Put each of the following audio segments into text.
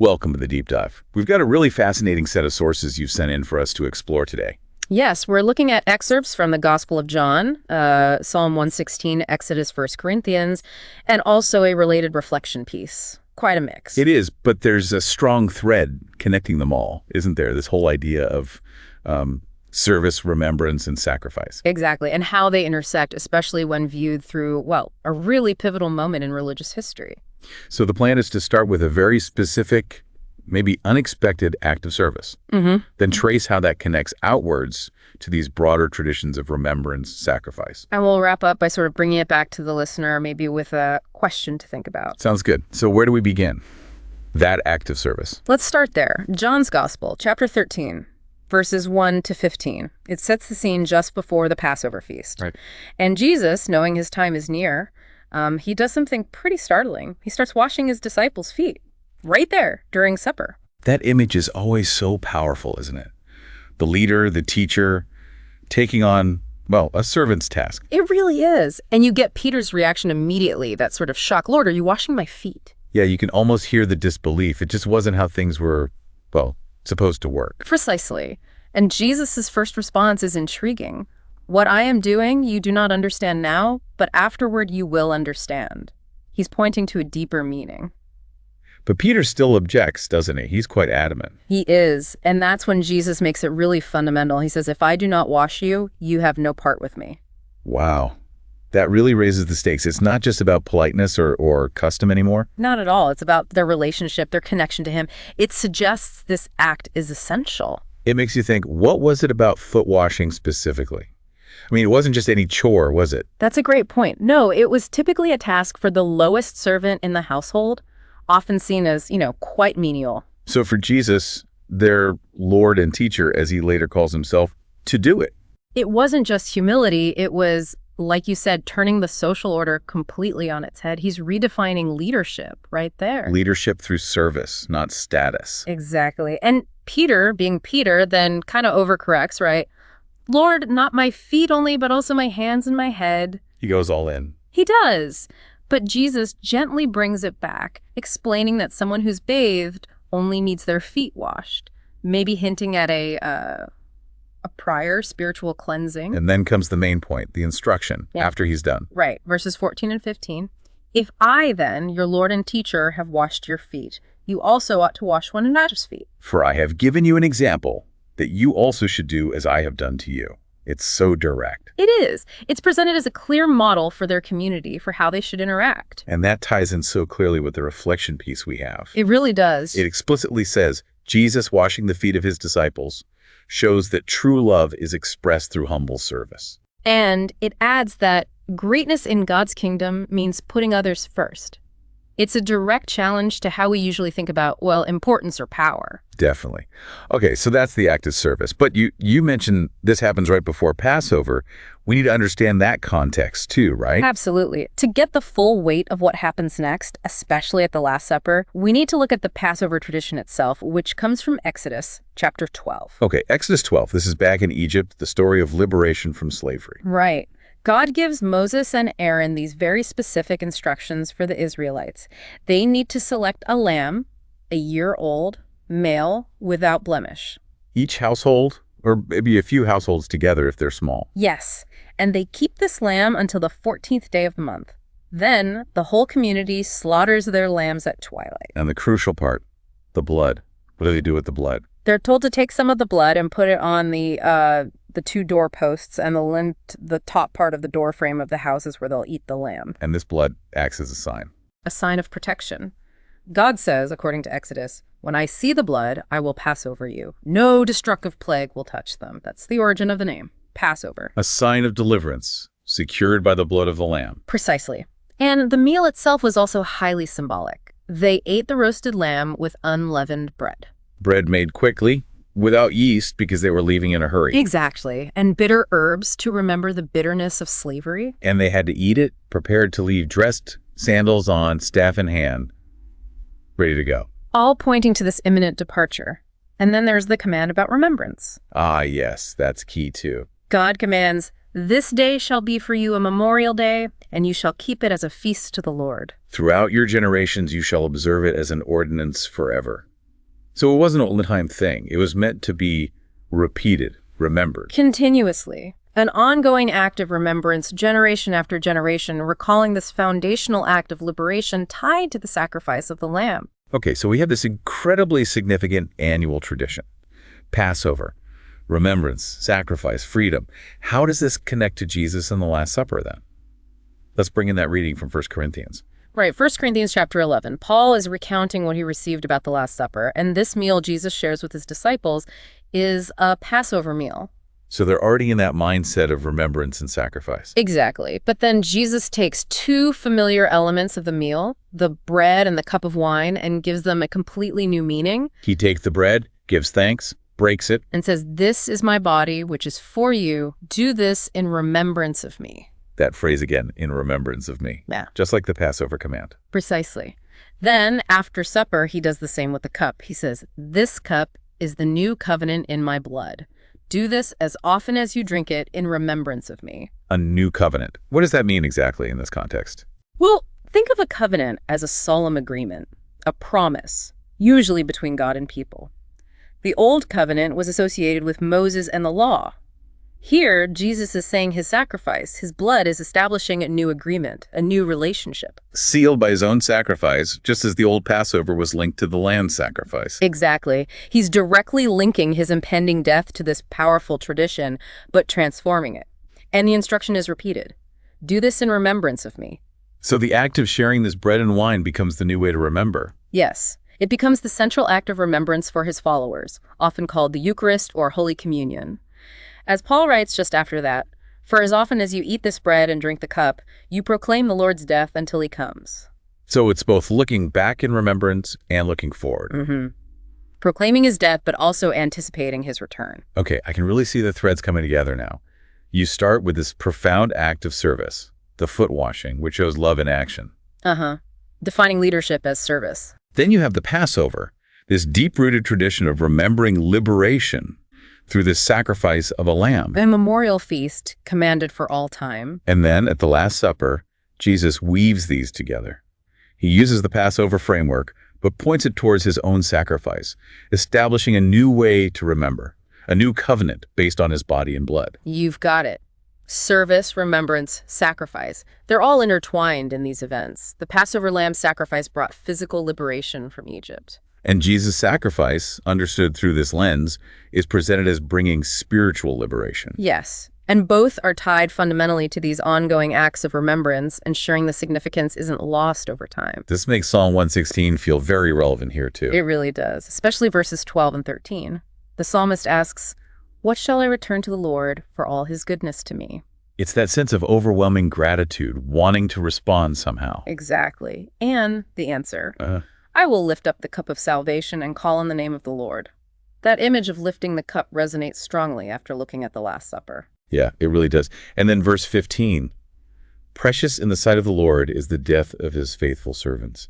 Welcome to the Deep Dive. We've got a really fascinating set of sources you've sent in for us to explore today. Yes, we're looking at excerpts from the Gospel of John, Psalm 116, Exodus, 1 Corinthians, and also a related reflection piece. Quite a mix. It is, but there's a strong thread connecting them all, isn't there? This whole idea of service, remembrance, and sacrifice. Exactly, and how they intersect, especially when viewed through, well, a really pivotal moment in religious history. So the plan is to start with a very specific, maybe unexpected act of service, then trace how that connects outwards to these broader traditions of remembrance, sacrifice. And we'll wrap up by sort of bringing it back to the listener, maybe with a question to think about. Sounds good. So where do we begin? That act of service. Let's start there. John's Gospel, chapter 13, verses 1 to 15. It sets the scene just before the Passover feast. Right. And Jesus, knowing his time is near, he does something pretty startling. He starts washing his disciples' feet. Right there, during supper. That image is always so powerful, isn't it? The leader, the teacher, taking on, well, a servant's task. It really is. And you get Peter's reaction immediately, that sort of shock. Lord, are you washing my feet? Yeah, you can almost hear the disbelief. It just wasn't how things were, well, supposed to work. Precisely. And Jesus' first response is intriguing. What I am doing, you do not understand now, but afterward you will understand. He's pointing to a deeper meaning. But Peter still objects, doesn't he? He's quite adamant. He is. And that's when Jesus makes it really fundamental. He says, if I do not wash you, you have no part with me. Wow. That really raises the stakes. It's not just about politeness or custom anymore. Not at all. It's about their relationship, their connection to him. It suggests this act is essential. It makes you think, what was it about foot washing specifically? I mean, it wasn't just any chore, was it? That's a great point. No, it was typically a task for the lowest servant in the household, often seen as, quite menial. So for Jesus, their Lord and teacher, as he later calls himself, to do it. It wasn't just humility. It was, like you said, turning the social order completely on its head. He's redefining leadership right there. Leadership through service, not status. Exactly. And Peter, being Peter, then kind of overcorrects, right? Lord, not my feet only, but also my hands and my head. He goes all in. He does. But Jesus gently brings it back, explaining that someone who's bathed only needs their feet washed, maybe hinting at a prior spiritual cleansing. And then comes the main point, the instruction, after he's done. Right, verses 14 and 15. If I then, your Lord and teacher, have washed your feet, you also ought to wash one another's feet. For I have given you an example that you also should do as I have done to you. It's so direct. It is. It's presented as a clear model for their community for how they should interact. And that ties in so clearly with the reflection piece we have. It really does. It explicitly says, Jesus washing the feet of his disciples shows that true love is expressed through humble service. And it adds that greatness in God's kingdom means putting others first. It's a direct challenge to how we usually think about, well, importance or power. Definitely. Okay, so that's the act of service. But you mentioned this happens right before Passover. We need to understand that context too, right? Absolutely. To get the full weight of what happens next, especially at the Last Supper, we need to look at the Passover tradition itself, which comes from Exodus chapter 12. Okay, Exodus 12. This is back in Egypt, the story of liberation from slavery. Right. God gives Moses and Aaron these very specific instructions for the Israelites. They need to select a lamb, a year-old, male, without blemish. Each household, or maybe a few households together if they're small. Yes, and they keep this lamb until the 14th day of the month. Then the whole community slaughters their lambs at twilight. And the crucial part, the blood. What do they do with the blood? They're told to take some of the blood and put it on the two doorposts and the top part of the door frame of the houses where they'll eat the lamb. And this blood acts as a sign. A sign of protection. God says, according to Exodus, when I see the blood, I will pass over you. No destructive plague will touch them. That's the origin of the name, Passover. A sign of deliverance, secured by the blood of the lamb. Precisely. And the meal itself was also highly symbolic. They ate the roasted lamb with unleavened bread. Bread made quickly, without yeast because they were leaving in a hurry. Exactly. And bitter herbs to remember the bitterness of slavery. And they had to eat it, prepared to leave, dressed, sandals on, staff in hand, ready to go. All pointing to this imminent departure. And then there's the command about remembrance. Ah, yes, that's key too. God commands, This day shall be for you a memorial day, and you shall keep it as a feast to the Lord. Throughout your generations you shall observe it as an ordinance forever. So it wasn't a one-time thing. It was meant to be repeated, remembered. Continuously. An ongoing act of remembrance generation after generation, recalling this foundational act of liberation tied to the sacrifice of the Lamb. Okay, so we have this incredibly significant annual tradition. Passover, remembrance, sacrifice, freedom. How does this connect to Jesus and the Last Supper then? Let's bring in that reading from 1 Corinthians. Right, 1 Corinthians chapter 11. Paul is recounting what he received about the Last Supper, and this meal Jesus shares with his disciples is a Passover meal. So they're already in that mindset of remembrance and sacrifice. Exactly. But then Jesus takes two familiar elements of the meal, the bread and the cup of wine, and gives them a completely new meaning. He takes the bread, gives thanks, breaks it, and says, "This is my body, which is for you. Do this in remembrance of me." That phrase again, in remembrance of me. Yeah. Just like the Passover command. Precisely. Then, after supper, he does the same with the cup. He says, "This cup is the new covenant in my blood. Do this as often as you drink it in remembrance of me." A new covenant. What does that mean exactly in this context? Well, think of a covenant as a solemn agreement, a promise, usually between God and people. The old covenant was associated with Moses and the law. Here, Jesus is saying his sacrifice, his blood, is establishing a new agreement, a new relationship. Sealed by his own sacrifice, just as the old Passover was linked to the lamb sacrifice. Exactly. He's directly linking his impending death to this powerful tradition, but transforming it. And the instruction is repeated. Do this in remembrance of me. So the act of sharing this bread and wine becomes the new way to remember. Yes. It becomes the central act of remembrance for his followers, often called the Eucharist or Holy Communion. As Paul writes just after that, "For as often as you eat this bread and drink the cup, you proclaim the Lord's death until he comes." So it's both looking back in remembrance and looking forward. Proclaiming his death, but also anticipating his return. Okay, I can really see the threads coming together now. You start with this profound act of service, the foot washing, which shows love in action. Defining leadership as service. Then you have the Passover, this deep-rooted tradition of remembering liberation through the sacrifice of a lamb. A memorial feast commanded for all time. And then at the Last Supper, Jesus weaves these together. He uses the Passover framework, but points it towards his own sacrifice, establishing a new way to remember, a new covenant based on his body and blood. You've got it. Service, remembrance, sacrifice. They're all intertwined in these events. The Passover lamb sacrifice brought physical liberation from Egypt. And Jesus' sacrifice, understood through this lens, is presented as bringing spiritual liberation. Yes, and both are tied fundamentally to these ongoing acts of remembrance, ensuring the significance isn't lost over time. This makes Psalm 116 feel very relevant here too. It really does, especially verses 12 and 13. The psalmist asks, "What shall I return to the Lord for all his goodness to me?" It's that sense of overwhelming gratitude, wanting to respond somehow. Exactly. And the answer. I will lift up the cup of salvation and call on the name of the Lord. That image of lifting the cup resonates strongly after looking at the Last Supper. Yeah, it really does. And then verse 15, "Precious in the sight of the Lord is the death of his faithful servants."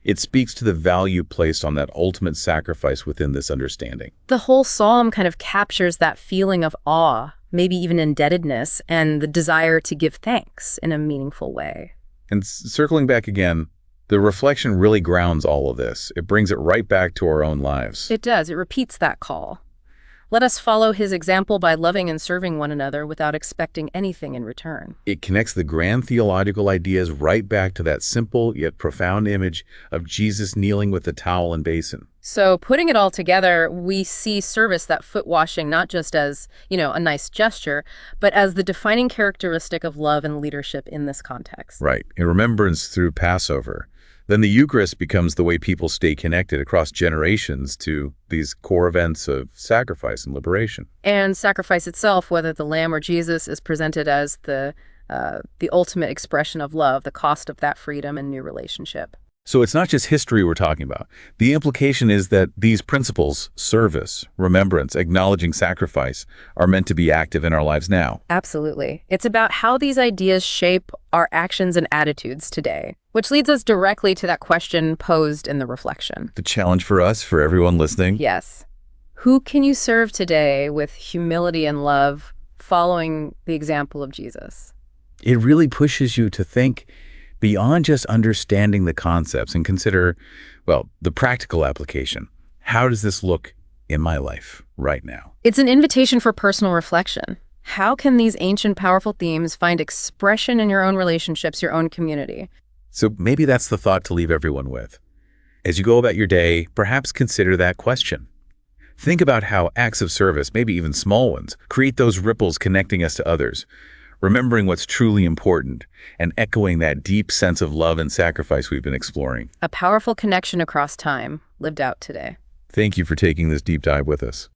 It speaks to the value placed on that ultimate sacrifice within this understanding. The whole psalm kind of captures that feeling of awe, maybe even indebtedness, and the desire to give thanks in a meaningful way. And circling back again, the reflection really grounds all of this. It brings it right back to our own lives. It does. It repeats that call. Let us follow his example by loving and serving one another without expecting anything in return. It connects the grand theological ideas right back to that simple yet profound image of Jesus kneeling with the towel and basin. So putting it all together, we see service, that foot washing, not just as, a nice gesture, but as the defining characteristic of love and leadership in this context. Right. In remembrance through Passover. Then the Eucharist becomes the way people stay connected across generations to these core events of sacrifice and liberation. And sacrifice itself, whether the lamb or Jesus, is presented as the ultimate expression of love, the cost of that freedom and new relationship. So it's not just history we're talking about. The implication is that these principles, service, remembrance, acknowledging sacrifice, are meant to be active in our lives now. Absolutely. It's about how these ideas shape our actions and attitudes today, which leads us directly to that question posed in the reflection. The challenge for us, for everyone listening. Yes. Who can you serve today with humility and love following the example of Jesus? It really pushes you to think beyond just understanding the concepts and consider, well, the practical application. How does this look in my life right now? It's an invitation for personal reflection. How can these ancient, powerful themes find expression in your own relationships, your own community? So maybe that's the thought to leave everyone with. As you go about your day, perhaps consider that question. Think about how acts of service, maybe even small ones, create those ripples connecting us to others, remembering what's truly important and echoing that deep sense of love and sacrifice we've been exploring. A powerful connection across time, lived out today. Thank you for taking this deep dive with us.